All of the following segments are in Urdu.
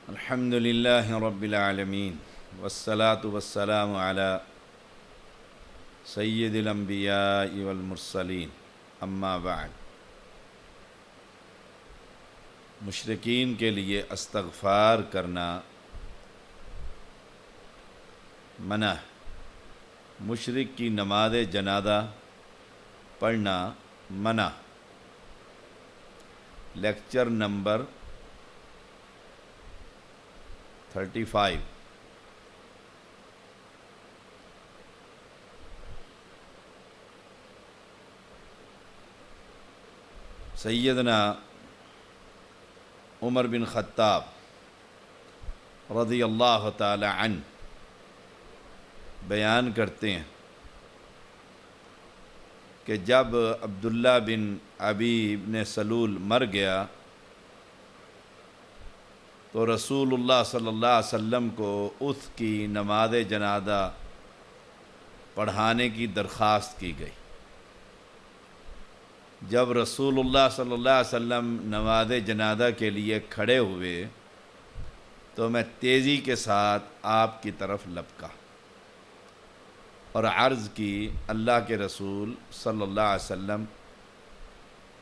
الحمد للہ رب العالمین والصلاة والسلام علی سید الانبیاء والمرسلین اما بعد۔ مشرکین کے لیے استغفار کرنا منع، مشرک کی نماز جنازہ پڑھنا منع۔ Lecture number 35۔ سیدنا عمر بن خطاب رضی اللہ تعالی عنہ بیان کرتے ہیں کہ جب عبداللہ بن ابی بن سلول مر گیا تو رسول اللہ صلی اللہ علیہ وسلم کو اس کی نماز جنازہ پڑھانے کی درخواست کی گئی۔ جب رسول اللہ صلی اللہ علیہ وسلم نماز جنازہ کے لیے کھڑے ہوئے تو میں تیزی کے ساتھ آپ کی طرف لپکا اور عرض کی، اللہ کے رسول صلی اللہ علیہ وسلم،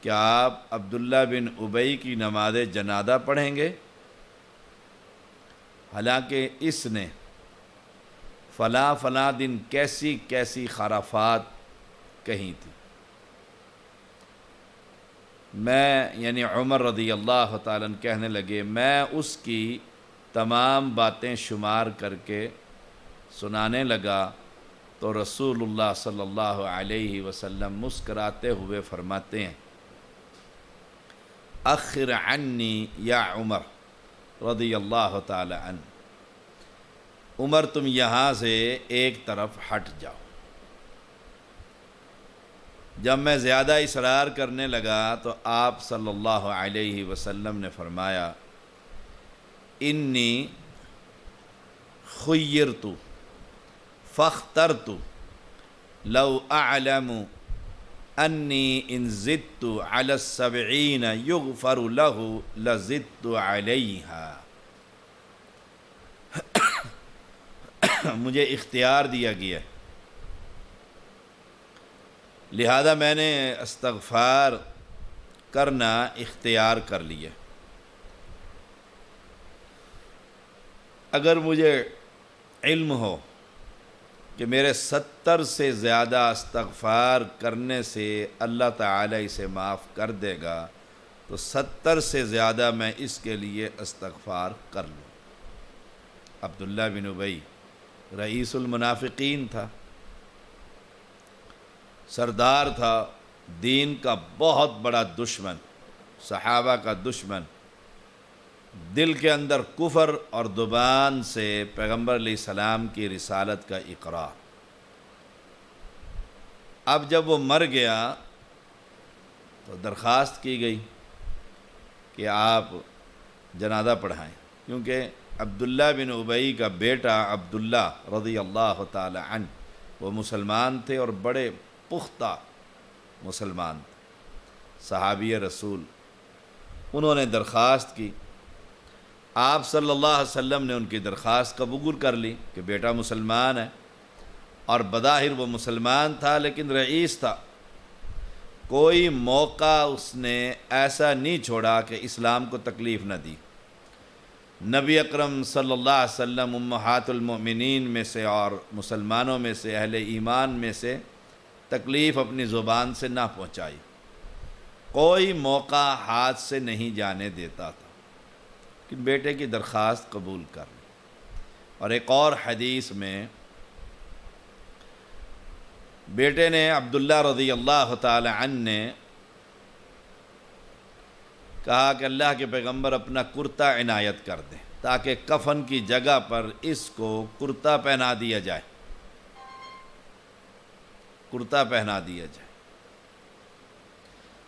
کیا آپ عبداللہ بن ابی کی نماز جنازہ پڑھیں گے؟ حالانکہ اس نے فلاں فلاں دن کیسی کیسی خرافات کہی تھی۔ میں یعنی عمر رضی اللہ تعالیٰ عنہ کہنے لگے، میں اس کی تمام باتیں شمار کر کے سنانے لگا تو رسول اللہ صلی اللہ علیہ وسلم مسکراتے ہوئے فرماتے ہیں، اخر عنی یا عمر رضی اللہ تعالی عنہ، عمر تم یہاں سے ایک طرف ہٹ جاؤ۔ جب میں زیادہ اصرار کرنے لگا تو آپ صلی اللہ علیہ وسلم نے فرمایا، انی خیرت فاخترت لو اعلم انی ان زدت علی السبعین یغفر له لزدت علیہا۔ مجھے اختیار دیا گیا ہے، لہذا میں نے استغفار کرنا اختیار کر لیا۔ اگر مجھے علم ہو کہ میرے 70 سے زیادہ استغفار کرنے سے اللہ تعالی اسے معاف کر دے گا تو 70 سے زیادہ میں اس کے لیے استغفار کر لوں۔ عبداللہ بن ابی رئیس المنافقین تھا، سردار تھا، دین کا بہت بڑا دشمن، صحابہ کا دشمن، دل کے اندر کفر اور زبان سے پیغمبر علیہ السلام کی رسالت کا اقرار۔ اب جب وہ مر گیا تو درخواست کی گئی کہ آپ جنازہ پڑھائیں، کیونکہ عبداللہ بن ابی کا بیٹا عبداللہ رضی اللہ تعالی عنہ وہ مسلمان تھے اور بڑے پختہ مسلمان تھے، صحابی رسول۔ انہوں نے درخواست کی، آپ صلی اللہ علیہ وسلم نے ان کی درخواست قبول کر لی کہ بیٹا مسلمان ہے، اور بظاہر وہ مسلمان تھا لیکن رئیس تھا، کوئی موقع اس نے ایسا نہیں چھوڑا کہ اسلام کو تکلیف نہ دی۔ نبی اکرم صلی اللہ علیہ وسلم امہات المؤمنین میں سے اور مسلمانوں میں سے، اہل ایمان میں سے تکلیف اپنی زبان سے نہ پہنچائی، کوئی موقع ہاتھ سے نہیں جانے دیتا تھا، کہ بیٹے کی درخواست قبول کر لی۔ اور ایک اور حدیث میں بیٹے نے عبداللہ رضی اللہ تعالی عنہ نے کہا کہ اللہ کے پیغمبر اپنا کرتا عنایت کر دیں تاکہ کفن کی جگہ پر اس کو کرتا پہنا دیا جائے، کرتا پہنا دیا جائے۔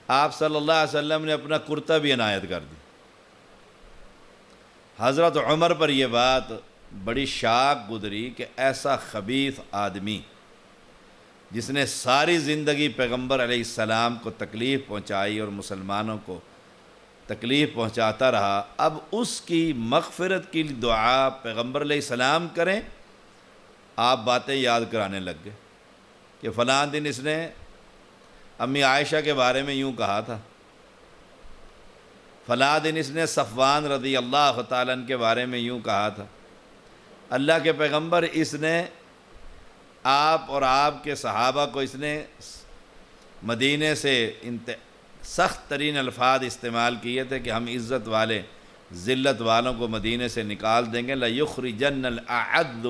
آپ صلی اللہ علیہ وسلم نے اپنا کرتا بھی عنایت کر دی۔ حضرت عمر پر یہ بات بڑی شاک گزری کہ ایسا خبیث آدمی جس نے ساری زندگی پیغمبر علیہ السلام کو تکلیف پہنچائی اور مسلمانوں کو تکلیف پہنچاتا رہا، اب اس کی مغفرت کی دعا پیغمبر علیہ السلام کریں، آپ باتیں یاد کرانے لگ گئے کہ فلاں دن اس نے امی عائشہ کے بارے میں یوں کہا تھا، فلاں دن اس نے صفوان رضی اللہ تعالیٰ عنہ کے بارے میں یوں کہا تھا، اللہ کے پیغمبر اس نے آپ اور آپ کے صحابہ کو اس نے مدینے سے سخت ترین الفاظ استعمال کیے تھے کہ ہم عزت والے ذلت والوں کو مدینے سے نکال دیں گے، لَيُخْرِجَنَّ الْأَعَزُّ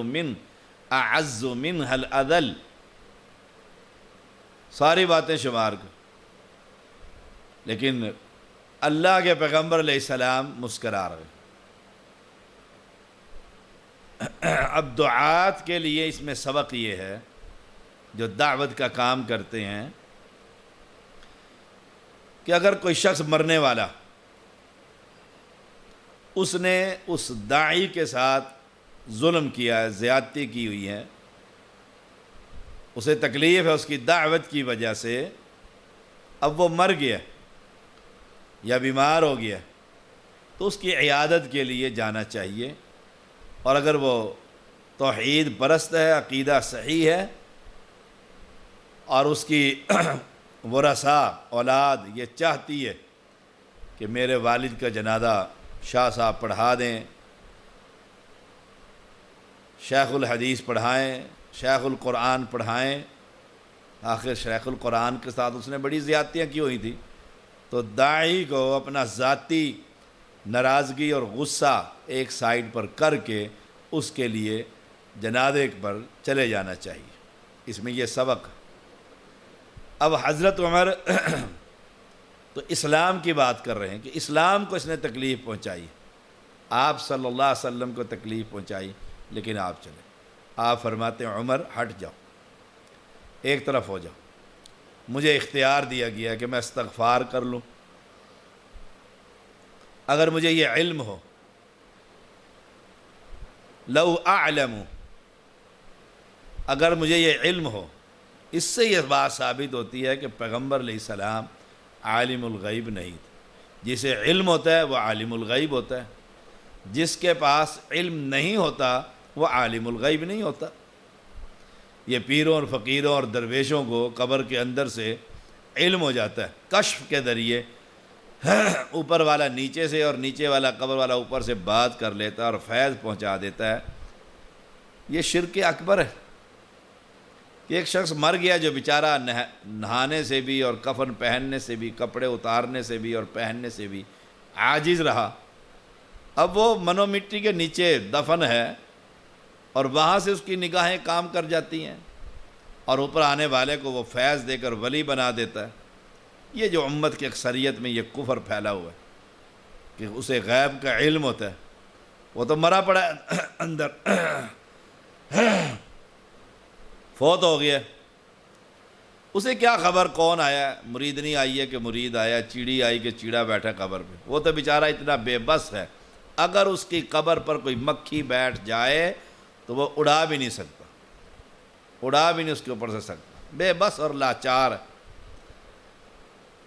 مِنْهَا الْأَذَلَّ، ساری باتیں شمار کر، لیکن اللہ کے پیغمبر علیہ السلام مسکرا رہے۔ اب دعات کے لیے اس میں سبق یہ ہے، جو دعوت کا کام کرتے ہیں، کہ اگر کوئی شخص مرنے والا اس نے اس داعی کے ساتھ ظلم کیا ہے، زیادتی کی ہوئی ہے، اسے تکلیف ہے اس کی دعوت کی وجہ سے، اب وہ مر گیا یا بیمار ہو گیا، تو اس کی عیادت کے لیے جانا چاہیے، اور اگر وہ توحید پرست ہے، عقیدہ صحیح ہے، اور اس کی ورثاء اولاد یہ چاہتی ہے کہ میرے والد کا جنازہ شاہ صاحب پڑھا دیں، شیخ الحدیث پڑھائیں، شیخ القرآن پڑھائیں، آخر شیخ القرآن کے ساتھ اس نے بڑی زیادتیاں کی ہوئی تھی، تو داعی کو اپنا ذاتی ناراضگی اور غصہ ایک سائیڈ پر کر کے اس کے لیے جنازے پر چلے جانا چاہیے۔ اس میں یہ سبق۔ اب حضرت عمر تو اسلام کی بات کر رہے ہیں کہ اسلام کو اس نے تکلیف پہنچائی، آپ صلی اللہ علیہ وسلم کو تکلیف پہنچائی، لیکن آپ چلے۔ آپ فرماتے ہیں عمر ہٹ جاؤ، ایک طرف ہو جاؤ، مجھے اختیار دیا گیا کہ میں استغفار کر لوں، اگر مجھے یہ علم ہو، لو اعلم، اگر مجھے یہ علم ہو، اس سے یہ بات ثابت ہوتی ہے کہ پیغمبر علیہ السلام عالم الغیب نہیں تھے۔ جسے علم ہوتا ہے وہ عالم الغیب ہوتا ہے، جس کے پاس علم نہیں ہوتا وہ عالم الغیب نہیں ہوتا۔ یہ پیروں اور فقیروں اور درویشوں کو قبر کے اندر سے علم ہو جاتا ہے، کشف کے ذریعے اوپر والا نیچے سے اور نیچے والا قبر والا اوپر سے بات کر لیتا ہے اور فیض پہنچا دیتا ہے۔ یہ شرک اکبر ہے کہ ایک شخص مر گیا جو بیچارہ نہانے سے بھی اور کفن پہننے سے بھی، کپڑے اتارنے سے بھی اور پہننے سے بھی عاجز رہا، اب وہ منو مٹی کے نیچے دفن ہے اور وہاں سے اس کی نگاہیں کام کر جاتی ہیں اور اوپر آنے والے کو وہ فیض دے کر ولی بنا دیتا ہے۔ یہ جو امت کی اکثریت میں یہ کفر پھیلا ہوا ہے کہ اسے غیب کا علم ہوتا ہے، وہ تو مرا پڑا ہے اندر، فوت ہو گیا، اسے کیا خبر کون آیا، مریدنی آئی ہے کہ مرید آیا، چیڑی آئی کہ چیڑا بیٹھا قبر پہ، وہ تو بیچارہ اتنا بے بس ہے، اگر اس کی قبر پر کوئی مکھی بیٹھ جائے تو وہ اڑا بھی نہیں سکتا، اڑا بھی نہیں اس کے اوپر سے سکتا، بے بس اور لاچار ہے۔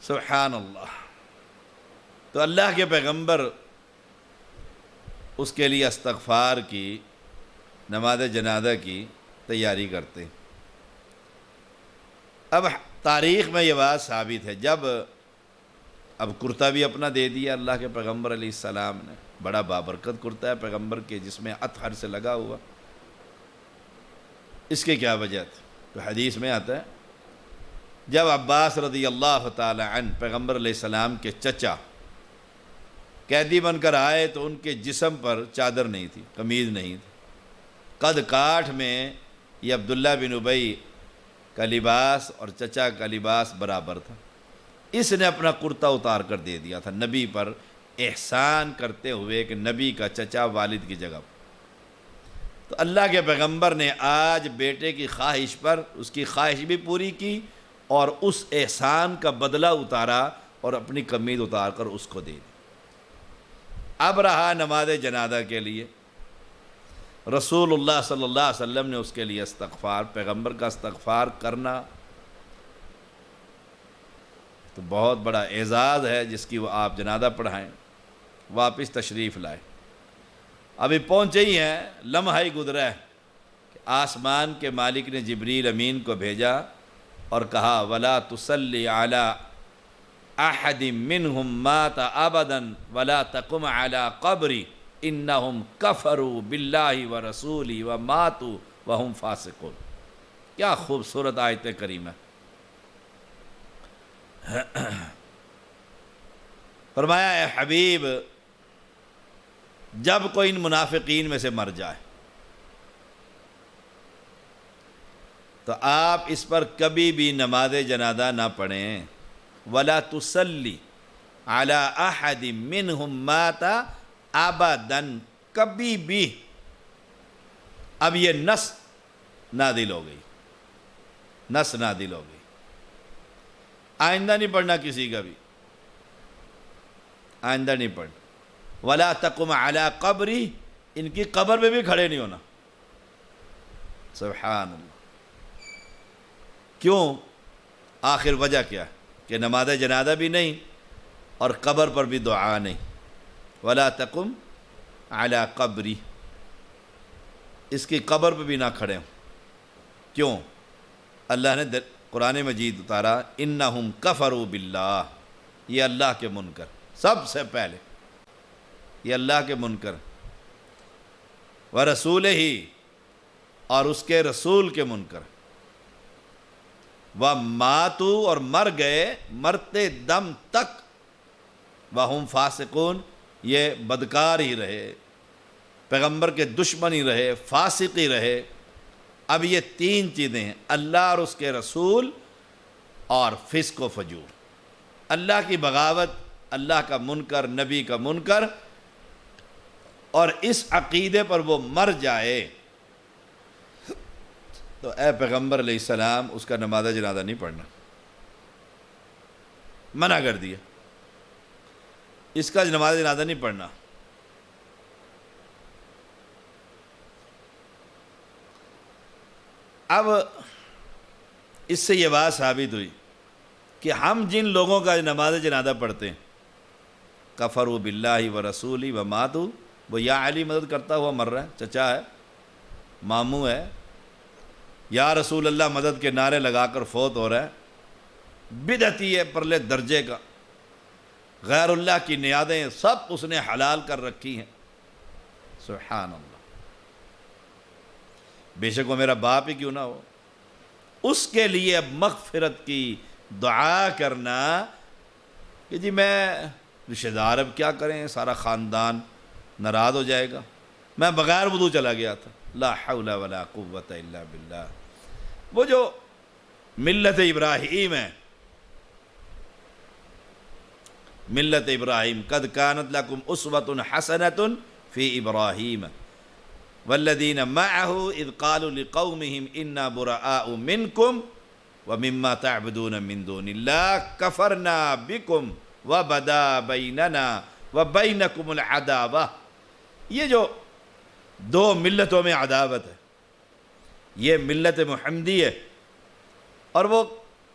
سبحان اللہ۔ تو اللہ کے پیغمبر اس کے لیے استغفار کی، نماز جنازہ کی تیاری کرتے۔ اب تاریخ میں یہ بات ثابت ہے، جب اب کرتا بھی اپنا دے دیا اللہ کے پیغمبر علیہ السلام نے، بڑا بابرکت کرتا ہے پیغمبر کے، جس میں اطہر سے لگا ہوا، اس کے کیا وجہ تھی؟ تو حدیث میں آتا ہے جب عباس رضی اللہ تعالی عنہ پیغمبر علیہ السلام کے چچا قیدی بن کر آئے تو ان کے جسم پر چادر نہیں تھی، قمیض نہیں تھی، قد کاٹھ میں یہ عبداللہ بن ابی کا لباس اور چچا کا لباس برابر تھا، اس نے اپنا کرتا اتار کر دے دیا تھا نبی پر، احسان کرتے ہوئے کہ نبی کا چچا والد کی جگہ۔ تو اللہ کے پیغمبر نے آج بیٹے کی خواہش پر اس کی خواہش بھی پوری کی اور اس احسان کا بدلہ اتارا اور اپنی قمیض اتار کر اس کو دے دی۔ اب رہا نماز جنازہ کے لیے، رسول اللہ صلی اللہ علیہ وسلم نے اس کے لیے استغفار، پیغمبر کا استغفار کرنا تو بہت بڑا اعزاز ہے جس کی وہ آپ جنازہ پڑھائیں، واپس تشریف لائے۔ ابھی پہنچے ہی ہیں، لمحہ ہی گزرا ہے کہ آسمان کے مالک نے جبریل امین کو بھیجا اور کہا وَلَا تُصَلِّ عَلَىٰ أَحَدٍ مِّنْهُمْ مَاتَ أَبَدًا وَلَا تَقُمْ عَلَىٰ قَبْرِ إِنَّهُمْ كَفَرُوا بِاللَّهِ وَرَسُولِهِ وَمَاتُوا وَهُمْ فَاسِقُونَ۔ کیا خوبصورت آیت کریمہ۔ فرمایا اے حبیب، جب کوئی ان منافقین میں سے مر جائے تو آپ اس پر کبھی بھی نماز جنازہ نہ پڑھیں۔ وَلَا تُصَلِّ عَلَىٰ أَحَدٍ مِّنْهُمْ مَاتَ أَبَدًا، کبھی بھی۔ اب یہ نص نازل ہو گئی، نص نازل ہو گئی، آئندہ نہیں پڑھنا کسی کا بھی، آئندہ نہیں پڑھنا۔ وَلَا تَقُمْ عَلَىٰ قَبْرِ، ان کی قبر پہ بھی کھڑے نہیں ہونا۔ سبحان اللہ۔ کیوں؟ آخر وجہ کیا کہ نماز جنازہ بھی نہیں اور قبر پر بھی دعا نہیں۔ وَلَا تَقُمْ عَلَىٰ قَبْرِ، اس کی قبر پہ بھی نہ کھڑے ہوں۔ کیوں؟ اللہ نے قرآن مجید اتارا اِنَّهُمْ كَفَرُوا بِاللَّهِ، یہ اللہ کے منکر، سب سے پہلے یہ اللہ کے منکر، وَرَسُولِهِ، اور اس کے رسول کے منکر، وَمَاتُوا، اور مر گئے مرتے دم تک، وَهُمْ فَاسِقُونَ، یہ بدکار ہی رہے، پیغمبر کے دشمن ہی رہے، فاسق ہی رہے۔ اب یہ تین چیزیں ہیں، اللہ اور اس کے رسول اور فسق و فجور، اللہ کی بغاوت، اللہ کا منکر، نبی کا منکر، اور اس عقیدے پر وہ مر جائے تو اے پیغمبر علیہ السلام اس کا نماز جنازہ نہیں پڑھنا، منع کر دیا، اس کا نماز جنازہ نہیں پڑھنا۔ اب اس سے یہ بات ثابت ہوئی کہ ہم جن لوگوں کا نماز جنازہ پڑھتے ہیں، کفروا باللہ ورسولہ وماتوا، وہ یا علی مدد کرتا ہوا مر رہا ہے، چچا ہے، ماموں ہے، یا رسول اللہ مدد کے نعرے لگا کر فوت ہو رہا ہے، بدعتی ہے پرلے درجے کا، غیر اللہ کی نیادیں سب اس نے حلال کر رکھی ہیں۔ سبحان اللہ۔ بے شک وہ میرا باپ ہی کیوں نہ ہو، اس کے لیے اب مغفرت کی دعا کرنا کہ جی میں رشتہ دار اب کیا کریں، سارا خاندان ناراض ہو جائے گا، میں بغیر وضو چلا گیا تھا، لا حول ولا قوت الا باللہ۔ وہ جو ملت ابراہیم ہے، ملت ابراہیم، قد کانت لکم اسوۃ حسنۃ فی ابراہیم والذین معہ اذ قالوا لقومہم انا براء منکم ومما تعبدون من دون اللہ کفرنا بکم وبدا بیننا وبینکم العداوہ۔ یہ جو دو ملتوں میں عداوت ہے، یہ ملت محمدی ہے اور وہ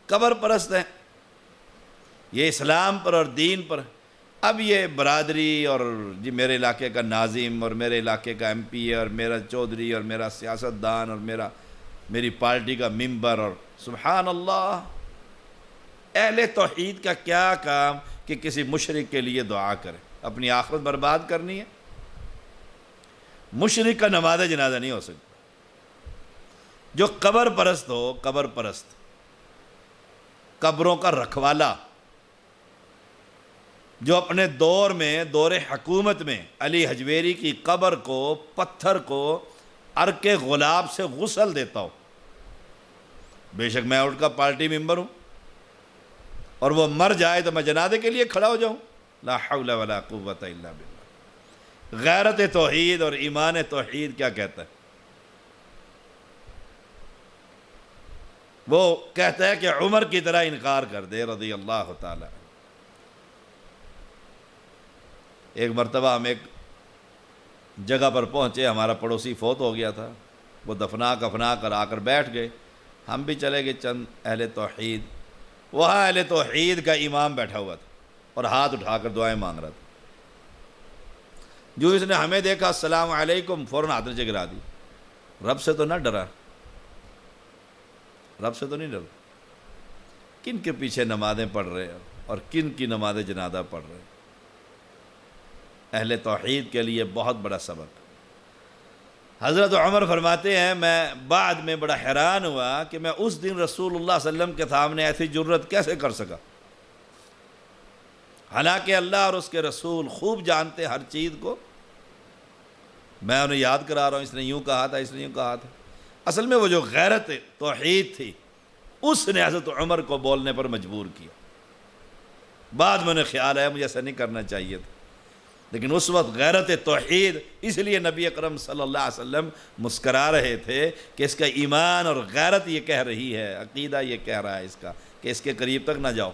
قبر پرست ہیں، یہ اسلام پر اور دین پر۔ اب یہ برادری اور جی میرے علاقے کا ناظم اور میرے علاقے کا ایم پی اور میرا چودھری اور میرا سیاستدان اور میری پارٹی کا ممبر، اور سبحان اللہ، اہل توحید کا کیا کام کہ کسی مشرک کے لیے دعا کرے، اپنی آخرت برباد کرنی ہے۔ مشرک کا نماز جنازہ نہیں ہو سکتا۔ جو قبر پرست ہو، قبر پرست، قبروں کا رکھوالا، جو اپنے دور میں، دور حکومت میں علی حجویری کی قبر کو، پتھر کو عرق غلاب سے غسل دیتا ہو، بے شک میں اٹھ کا پارٹی ممبر ہوں، اور وہ مر جائے تو میں جنازے کے لیے کھڑا ہو جاؤں، لا حول ولا قوت الا باللہ۔ غیرت توحید اور ایمان توحید کیا کہتا ہے؟ وہ کہتا ہے کہ عمر کی طرح انکار کر دے رضی اللہ تعالی۔ ایک مرتبہ ہم ایک جگہ پر پہنچے، ہمارا پڑوسی فوت ہو گیا تھا، وہ دفنا کفنا کر آ کر بیٹھ گئے، ہم بھی چلے گئے، چند اہل توحید وہاں اہل توحید کا امام بیٹھا ہوا تھا اور ہاتھ اٹھا کر دعائیں مانگ رہا تھا۔ جو اس نے ہمیں دیکھا السلام علیکم، فوراً ہاتھ نیچے گرا دی۔ رب سے تو نہ ڈرا، رب سے تو نہیں ڈرا۔ کن کے پیچھے نمازیں پڑھ رہے ہیں اور کن کی نماز جنازہ پڑھ رہے ہیں؟ اہل توحید کے لیے بہت بڑا سبق۔ حضرت عمر فرماتے ہیں میں بعد میں بڑا حیران ہوا کہ میں اس دن رسول اللہ صلی اللہ علیہ وسلم کے سامنے ایسی جرت کیسے کر سکا، حالانکہ اللہ اور اس کے رسول خوب جانتے ہر چیز کو۔ میں انہیں یاد کرا رہا ہوں، اس نے یوں کہا تھا، اس نے یوں کہا تھا۔ اصل میں وہ جو غیرت توحید تھی اس نے حضرت عمر کو بولنے پر مجبور کیا۔ بعد میں انہیں خیال آیا مجھے ایسا نہیں کرنا چاہیے تھا، لیکن اس وقت غیرت توحید، اس لیے نبی اکرم صلی اللہ علیہ وسلم مسکرا رہے تھے کہ اس کا ایمان اور غیرت یہ کہہ رہی ہے، عقیدہ یہ کہہ رہا ہے اس کا کہ اس کے قریب تک نہ جاؤ،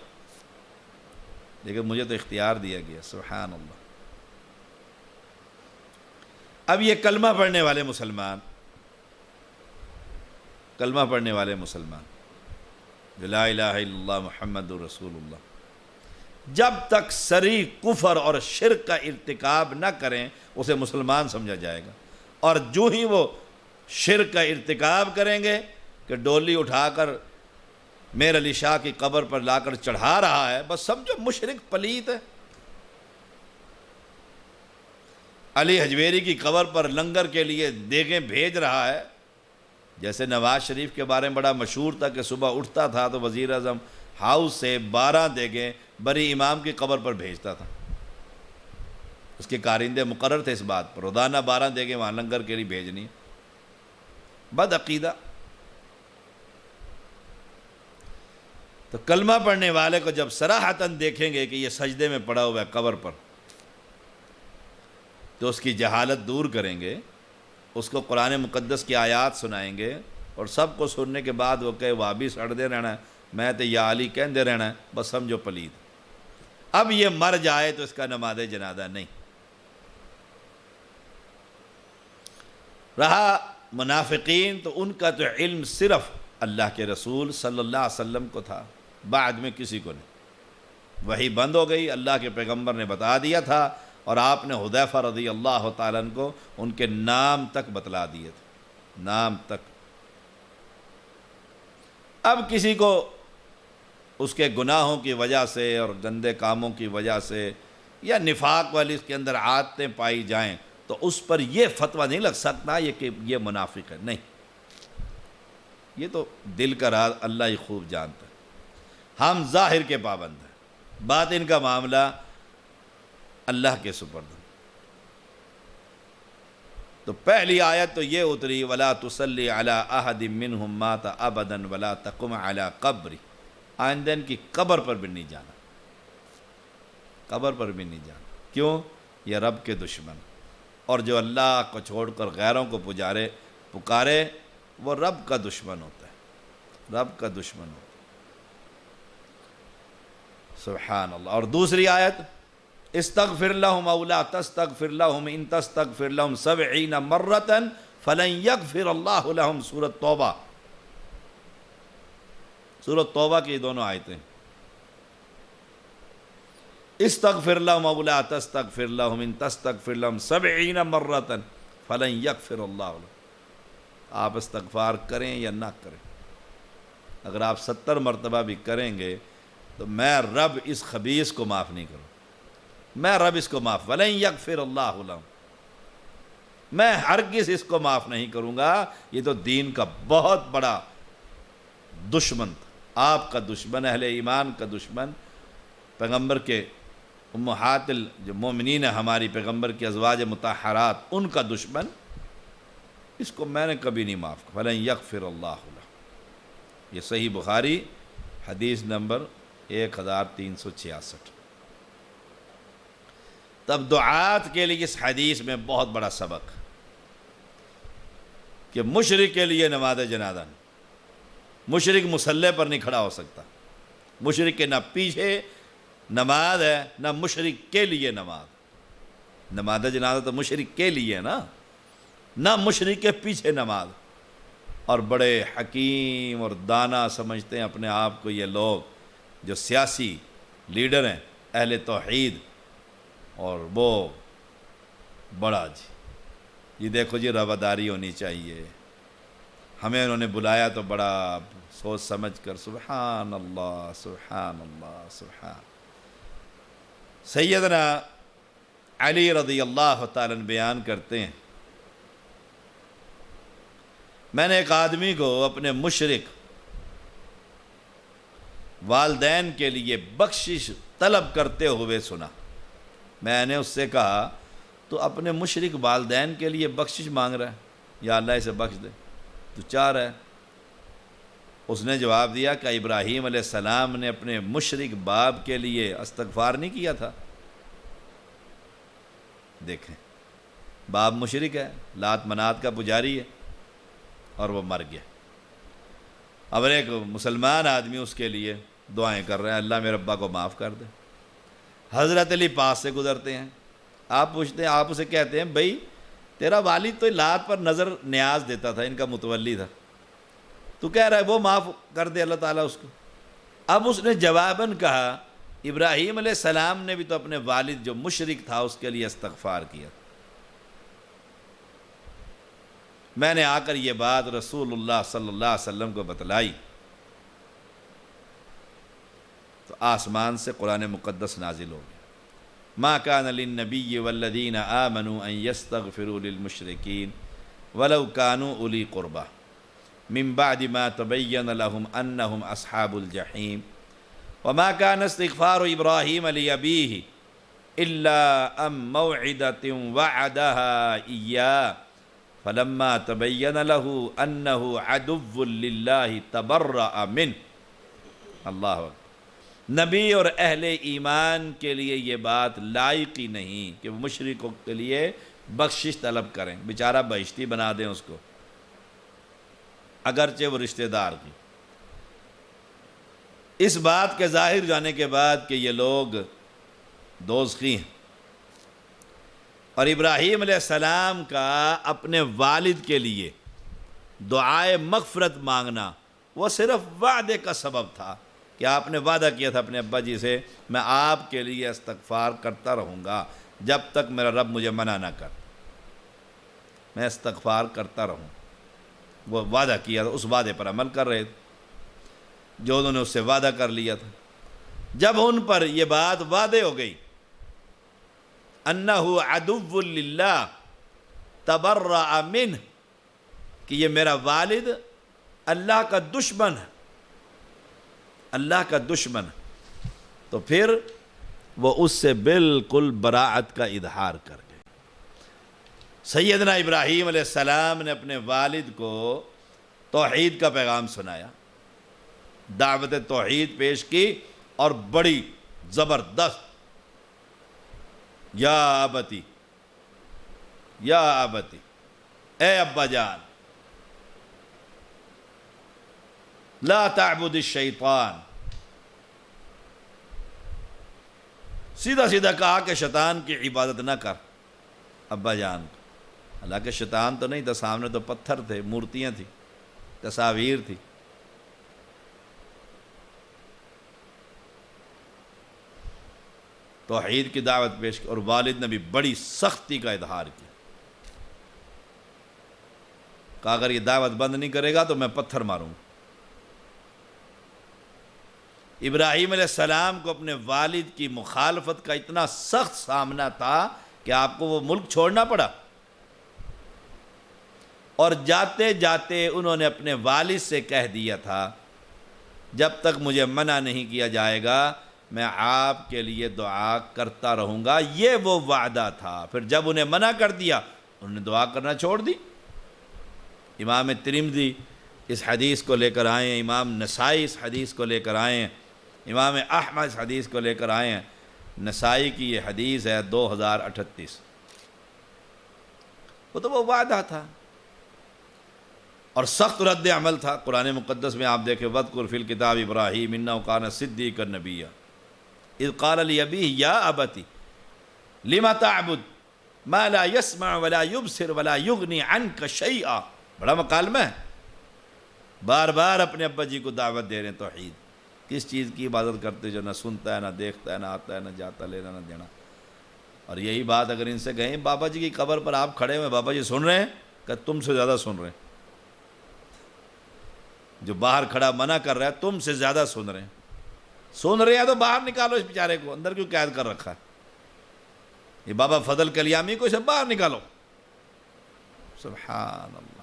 لیکن مجھے تو اختیار دیا گیا۔ سبحان اللہ۔ اب یہ کلمہ پڑھنے والے مسلمان، کلمہ پڑھنے والے مسلمان جو لا الہ الا اللہ محمد رسول اللہ، جب تک صریح کفر اور شرک کا ارتکاب نہ کریں اسے مسلمان سمجھا جائے گا، اور جو ہی وہ شرک کا ارتکاب کریں گے کہ ڈولی اٹھا کر میر علی شاہ کی قبر پر لا کر چڑھا رہا ہے، بس سمجھو مشرک پلیت ہے۔ علی حجویری کی قبر پر لنگر کے لیے دیگیں بھیج رہا ہے، جیسے نواز شریف کے بارے میں بڑا مشہور تھا کہ صبح اٹھتا تھا تو وزیر اعظم ہاؤس سے 12 دیگیں بری امام کی قبر پر بھیجتا تھا۔ اس کے کارندے مقرر تھے اس بات پر، روزانہ 12 دیگیں وہاں لنگر کے لیے بھیجنی۔ بد عقیدہ۔ تو کلمہ پڑھنے والے کو جب صراحتاً دیکھیں گے کہ یہ سجدے میں پڑا ہوا ہے قبر پر، تو اس کی جہالت دور کریں گے، اس کو قرآن مقدس کی آیات سنائیں گے، اور سب کو سننے کے بعد وہ کہے وہابی سڑ دے رہنا ہے، میں تو یا علی کہندے رہنا ہے، بس سمجھو پلید۔ اب یہ مر جائے تو اس کا نماز جنازہ نہیں۔ رہا منافقین، تو ان کا تو علم صرف اللہ کے رسول صلی اللہ علیہ وسلم کو تھا، بعد میں کسی کو نہیں۔ وحی بند ہو گئی، اللہ کے پیغمبر نے بتا دیا تھا، اور آپ نے حذیفہ رضی اللہ تعالیٰ عنہ کو ان کے نام تک بتلا دیے تھے، نام تک۔ اب کسی کو اس کے گناہوں کی وجہ سے اور گندے کاموں کی وجہ سے یا نفاق والی اس کے اندر عادتیں پائی جائیں تو اس پر یہ فتویٰ نہیں لگ سکتا یہ کہ یہ منافق ہے، نہیں۔ یہ تو دل کا راز اللہ ہی خوب جانتا ہے۔ ہم ظاہر کے پابند ہیں، باطن کا معاملہ اللہ کے سپرد۔ تو پہلی آیت تو یہ اتری وَلَا تُصَلِّ عَلَىٰ أَحَدٍ مِّنْهُمْ مَاتَ أَبَدًا وَلَا تَقُمْ عَلَىٰ قَبْرِ، آئندہ ان کی قبر پر بھی نہیں جانا، قبر پر بھی نہیں جانا۔ کیوں؟ یہ رب کے دشمن، اور جو اللہ کو چھوڑ کر غیروں کو پکارے وہ رب کا دشمن ہوتا ہے، رب کا دشمن ہوتا ہے۔ سبحان اللہ۔ اور دوسری آیت استغفر لهم او لا تستغفر لهم ان تستغفر لهم 70 مرة فلن يغفر الله لهم، سورۃ توبہ، سورۃ توبہ کی دونوں آیتیں۔ استغفر لهم او لا تستغفر لهم ان تستغفر لهم 70 مرة فلن يغفر الله لهم۔ آپ استغفار کریں یا نہ کریں، اگر آپ 70 مرتبہ بھی کریں گے تو میں رب اس خبیث کو معاف نہیں کروں، میں رب اس کو معاف وَلَن يَغْفِرَ اللَّهُ لَهُمْ، میں ہرگز اس کو معاف نہیں کروں گا۔ یہ تو دین کا بہت بڑا دشمن تھا، آپ کا دشمن، اہل ایمان کا دشمن، پیغمبر کے امہات جو مومنین ہیں ہماری پیغمبر کی ازواج مطہرات، ان کا دشمن، اس کو میں نے کبھی نہیں معاف کیا۔ وَلَن يَغْفِرَ اللَّهُ لَهُمْ۔ یہ صحیح بخاری حدیث نمبر 1366۔ تب دعات کے لیے اس حدیث میں بہت بڑا سبق کہ مشرک کے لیے نماز جنازہ نہیں، مشرک مصلی پر نہیں کھڑا ہو سکتا، مشرک کے نہ پیچھے نماز ہے نہ مشرک کے لیے نماز، نماز جنازہ تو مشرک کے لیے نا، نہ مشرک کے پیچھے نماز۔ اور بڑے حکیم اور دانا سمجھتے ہیں اپنے آپ کو یہ لوگ جو سیاسی لیڈر ہیں اہل توحید، اور وہ بڑا جی دیکھو جی رواداری ہونی چاہیے، ہمیں انہوں نے بلایا تو بڑا سوچ سمجھ کر، سبحان اللہ سبحان اللہ سبحان۔ سیدنا علی رضی اللہ تعالیٰ عنہ بیان کرتے ہیں، میں نے ایک آدمی کو اپنے مشرک والدین کے لیے بخشش طلب کرتے ہوئے سنا۔ میں نے اس سے کہا تو اپنے مشرک والدین کے لیے بخشش مانگ رہا ہے، یا اللہ اسے بخش دے، تو چاہ رہا ہے۔ اس نے جواب دیا کہ ابراہیم علیہ السلام نے اپنے مشرک باپ کے لیے استغفار نہیں کیا تھا؟ دیکھیں، باپ مشرک ہے، لات منات کا پجاری ہے، اور وہ مر گیا۔ اب ایک مسلمان آدمی اس کے لیے دعائیں کر رہے ہیں، اللہ میرے ابا کو معاف کر دے۔ حضرت علی پاس سے گزرتے ہیں، آپ پوچھتے ہیں، آپ اسے کہتے ہیں بھائی تیرا والد تو لات پر نظر نیاز دیتا تھا، ان کا متولی تھا، تو کہہ رہا ہے وہ معاف کر دے اللہ تعالیٰ اس کو۔ اب اس نے جواباً کہا ابراہیم علیہ السلام نے بھی تو اپنے والد جو مشرک تھا اس کے لیے استغفار کیا۔ میں نے آ کر یہ بات رسول اللہ صلی اللہ علیہ وسلم کو بتلائی تو آسمان سے قرآن مقدس نازل ہو گیا، ما کان للنبی والذین آمنوا ان یستغفروا للمشرکین ولو کانوا اولی قربہ من بعد ما تبین لهم انہم اصحاب الجحیم وما كان استغفار ابراہیم لابیہ الا عن موعدۃ وعدها ایاہ فلما تبین له انہ عدو للہ تبرأ منہ۔ اللہ اکبر۔ نبی اور اہل ایمان کے لیے یہ بات لائق ہی نہیں کہ وہ مشرکوں کے لیے بخشش طلب کریں، بیچارہ بہشتی بنا دیں اس کو، اگرچہ وہ رشتہ دار کی۔ اس بات کے ظاہر جانے کے بعد کہ یہ لوگ دوزخی ہیں، اور ابراہیم علیہ السلام کا اپنے والد کے لیے دعائے مغفرت مانگنا وہ صرف وعدے کا سبب تھا کہ آپ نے وعدہ کیا تھا اپنے ابا جی سے، میں آپ کے لیے استغفار کرتا رہوں گا جب تک میرا رب مجھے منع نہ کر، میں استغفار کرتا رہوں۔ وہ وعدہ کیا تھا، اس وعدے پر عمل کر رہے تھے جو انہوں نے اس سے وعدہ کر لیا تھا۔ جب ان پر یہ بات واضح ہو گئی انہ عدو للہ تبرأ منہ، کہ یہ میرا والد اللہ کا دشمن ہے، اللہ کا دشمن ہے، تو پھر وہ اس سے بالکل براعت کا اظہار کر گئے۔ سیدنا ابراہیم علیہ السلام نے اپنے والد کو توحید کا پیغام سنایا، دعوت توحید پیش کی، اور بڑی زبردست، یا ابتی، یا ابتی، اے ابا جان، لا تعبد الشیطان، سیدھا سیدھا کہا کہ شیطان کی عبادت نہ کر ابا جان۔ حالانکہ شیطان تو نہیں تھا، سامنے تو پتھر تھے، مورتیاں تھیں، تصاویر تھی۔ توحید کی دعوت پیش کی، اور والد نے بھی بڑی سختی کا اظہار کیا، کہا اگر یہ دعوت بند نہیں کرے گا تو میں پتھر ماروں گا۔ ابراہیم علیہ السلام کو اپنے والد کی مخالفت کا اتنا سخت سامنا تھا کہ آپ کو وہ ملک چھوڑنا پڑا، اور جاتے جاتے انہوں نے اپنے والد سے کہہ دیا تھا جب تک مجھے منع نہیں کیا جائے گا میں آپ کے لیے دعا کرتا رہوں گا۔ یہ وہ وعدہ تھا۔ پھر جب انہیں منع کر دیا انہوں نے دعا کرنا چھوڑ دی۔ امام ترمذی اس حدیث کو لے کر آئے ہیں، امام نسائی اس حدیث کو لے کر آئے ہیں، امام احمد اس حدیث کو لے کر آئے ہیں۔ نسائی کی یہ حدیث ہے 2038۔ وہ تو وہ وعدہ تھا اور سخت رد عمل تھا۔ قرآن مقدس میں آپ دیکھیں، وَاذْكُرْ فِي الْكِتَابِ إِبْرَاهِيمَ إِنَّهُ كَانَ صِدِّيقًا نَبِيًّا إِذْ قَالَ لِأَبِيهِ يَا أَبَتِ لِمَ تَعْبُدُ مَا لَا يَسْمَعُ وَلَا يُبْصِرُ وَلَا يُغْنِي عَنْكَ شَيْئًا۔ بڑا مکالمہ ہے، بار بار اپنے ابا جی کو دعوت دے رہے ہیں توحید، کس چیز کی عبادت کرتے جو نہ سنتا ہے نہ دیکھتا ہے نہ آتا ہے نہ جاتا لینا نہ دینا. اور یہی بات اگر ان سے کہیں بابا جی کی قبر پر آپ کھڑے ہوئے بابا جی سن رہے ہیں کہ تم سے زیادہ سن رہے ہیں. جو باہر کھڑا منع کر رہا ہے تم سے زیادہ سن رہے ہیں. سن رہے ہیں تو باہر نکالو اس بیچارے کو, اندر کیوں قید کر رکھا ہے؟ یہ بابا فضل کلیامی کو سب باہر نکالو. سبحان اللہ.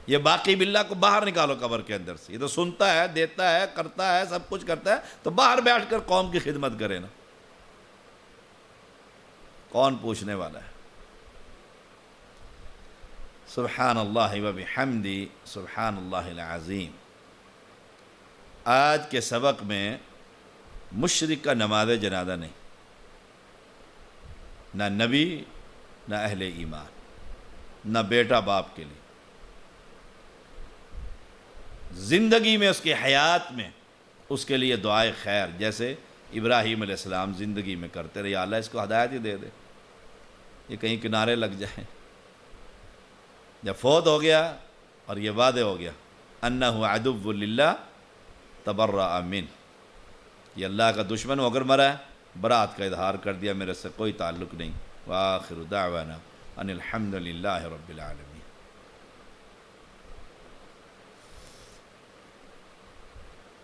یہ باقی باللہ کو باہر نکالو قبر کے اندر سے. یہ تو سنتا ہے, دیتا ہے, کرتا ہے, سب کچھ کرتا ہے, تو باہر بیٹھ کر قوم کی خدمت کرے نا. کون پوچھنے والا ہے؟ سبحان اللہ و بحمدی سبحان اللہ العظیم. آج کے سبق میں مشرک کا نماز جنازہ نہیں, نہ نبی نہ اہل ایمان, نہ بیٹا باپ کے لیے. زندگی میں اس کی حیات میں اس کے لیے دعائے خیر, جیسے ابراہیم علیہ السلام زندگی میں کرتے رہے, یا اللہ اس کو ہدایت ہی دے دے, یہ کہیں کنارے لگ جائیں. جب فوت ہو گیا اور یہ وعدہ ہو گیا انہ عدو للہ تبرأ من, یہ اللہ کا دشمن ہو کر مرا ہے, برات کا اظہار کر دیا, میرے سے کوئی تعلق نہیں. وآخر دعوانا ان الحمد للہ رب العالمین.